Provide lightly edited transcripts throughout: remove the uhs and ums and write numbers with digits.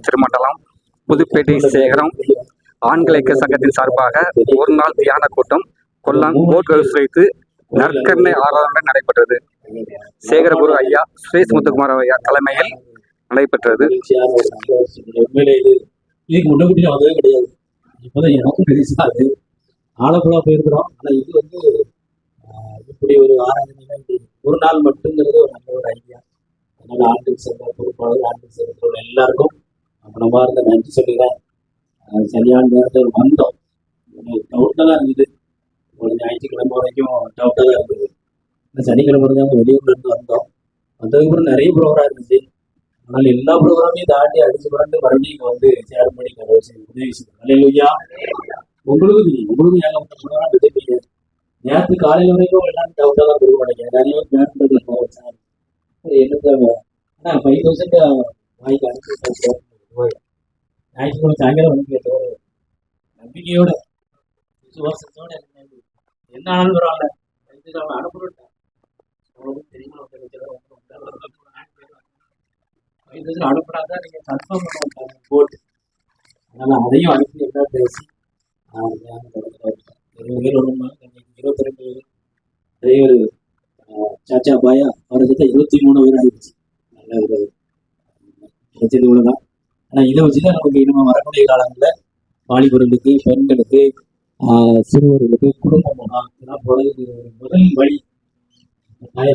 திருமண்டலம் புதுப்பேட்டை சேகரம் ஆண்கள் ஐக்கிய சங்கத்தின் சார்பாக ஒரு நாள் தியான கூட்டம் கொல்லம் போட் ஹவுஸ் வைத்து நற்கருணை ஆராதனை நடைபெற்றது. சேகரகுரு ஐயா சுரேஷ் முத்துக்குமார் ஐயா தலைமையில் நடைபெற்றது. இதுக்கு முன்னக்கூட்டியும் வந்ததே கிடையாது. இப்போதான் எனக்கும் பெருசாது ஆலப்புழா போயிருக்கிறோம். ஆனால் இது வந்து இப்படி ஒரு ஆராதனை ஒரு நாள் மட்டுங்கிறது ஒரு நல்ல ஒரு ஐடியா. அதனால ஆண்கள் சேர்ந்த பொறுப்பாளர் ஆண்கள் சேர்ந்த எல்லாருக்கும் நம்ம இருந்த நன்றி சொல்லிடுறேன். சரியான நேரத்தில் வந்தோம். டவுட்டாக தான் இருந்தது. ஒரு ஞாயிற்றுக்கிழமை வரைக்கும் டவுட்டாக தான் இருந்தது. சனிக்கிழமை இருந்தாங்க வெளியூர்ல இருந்து வந்தோம். வந்ததுக்கப்புறம் நிறைய ப்ரோக்ராம் இருந்துச்சு. அதனால எல்லா ப்ரோக்ராமையும் தாண்டி அடிச்சு பிறந்து மறுபடியும் இங்கே வந்து ஷேர் பண்ணி உதவி செய்யும். இல்லையா உங்களுக்கு ஞாபகம் ப்ரோக்ராம் விதைப்பீங்க. நேற்று காலையில் வரைக்கும் எல்லாரும் டவுட்டாக தான் கொடுக்க மாட்டேங்க. நிறைய நேரத்தில் வச்சாங்க என்ன தேவை. ஆனால் 5,000 வாய்க்கு அனுப்பி ஞாயிற்றுக்கிழமை சாயங்காலம் வந்து நம்பிக்கையோட விசுவாசத்தோட என்ன ஆனாலும் பரவாயில்ல அனுப்புறேன் தெரியுமா அனுப்புறாதான் நீங்க கன்ஃபார்ம் பண்ண போட்டு. அதனால அதையும் அனுப்பி என்ன பேசி 22 டிரைவர் சாச்சா பாயா அவர்கிட்ட 23 பேர் ஆயிடுச்சு. நல்ல ஒரு பிரச்சனை இவ்வளவுதான். ஆனா இதை வச்சுதான் நமக்கு இனிமே வரக்கூடிய காலங்களில் வாலிபர்களுக்கு பெண்களுக்கு சிறுவர்களுக்கு குடும்பம் இதெல்லாம் போடுறதுக்கு முதல் வழி இந்த மாதிரி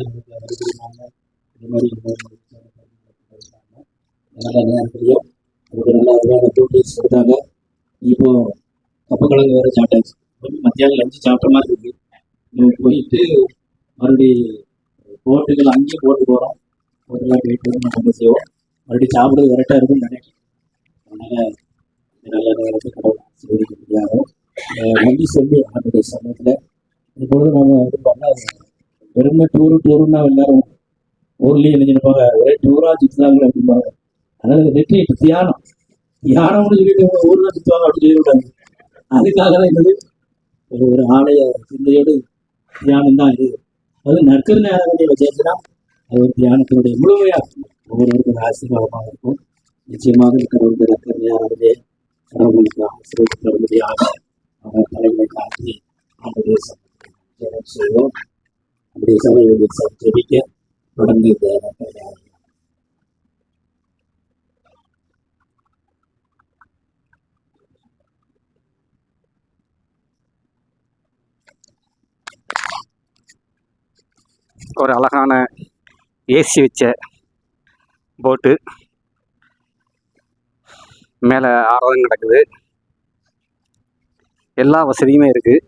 நல்ல நேரத்துலையும் அதுக்கு நல்ல அருமையான டூட்டீஸ் கொடுத்தாங்க. இப்போ கப்பக்கிழங்கு வேறு சாப்பிட்டாச்சு. மத்தியானம் லஞ்சு சாப்பிட்ட மாதிரி இருக்கு. நம்ம போயிட்டு மறுபடியும் போட்டுகள் அங்கேயும் போட்டு போகிறோம். போட்டுலாம் போயிட்டு நம்ம செய்வோம். மறுபடியும் சாப்பிடுறது கரெக்டாக இருக்குன்னு நினைக்கிறேன். அதனால நல்ல நேரத்தை கடவுள் ஆசீர்வதிக்க முடியாது. வண்டி சொல்லி அவருடைய சமயத்தில் இப்பொழுது நம்ம இது பண்ணால் வெறும் டூருன்னா எல்லாரும் ஊர்லேயும் நினைச்சிருப்பாங்க ஒரே டூராக சுற்றுதாங்க அப்படிம்பாங்க. அதனால இந்த வெற்றி தியானம்னு சொல்லிட்டு ஊர்ல சுற்றுவாங்க அப்படின்னு சொல்லிவிட்டாங்க. அதுக்காக தான் என்னது ஒரு ஆலய சிந்தையோடு தியானம் தான் இது. அது நற்கருணை ஆராதனை வச்சாச்சுன்னா அது ஒரு தியானத்தினுடைய முழுமையாக ஒவ்வொருவருக்கும் ஆசீர்வாதமாக இருக்கும். நிச்சயமாக கடவுளுடைய நற்கருணை ஆராதனை கடவுளுக்கு ஆசீர்வதிக்க அவர் தலைமை காட்டி நம்முடைய செய்வோம். நம்முடைய சபையுடைய ஜெபிக்க தொடர்ந்து இந்த ஒரு அழகான ஏசி வச்ச போட்டு மேலே ஆராதனை நடக்குது. எல்லா வசதியுமே இருக்குது.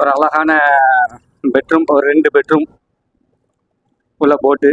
ஒரு அழகான பெட்ரூம், ஒரு 2 பெட்ரூம் உள்ள போட்டு.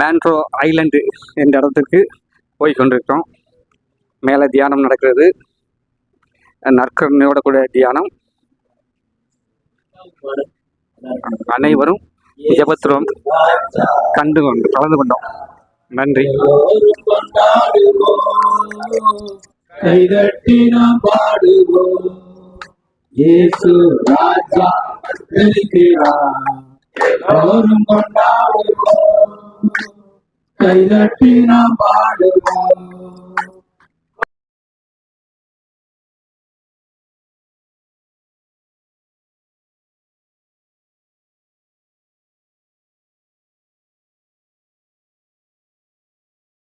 மேன்ட்ரோ ஐலண்டு என்ற இடத்துக்கு போய் கொண்டிருக்கிறோம். மேலே தியானம் நடக்கிறது. நற்கருணையோட கூட தியானம். அனைவரும் ஜெபத்திலும் கலந்து கொண்டோம். நன்றி. கைதட்டி நாம் பாடுவோம். இயேசு ராஜா இருக்கிறார். எல்லோரும் கொண்டாடுவோம், கைதட்டி நாம் பாடுவோம்.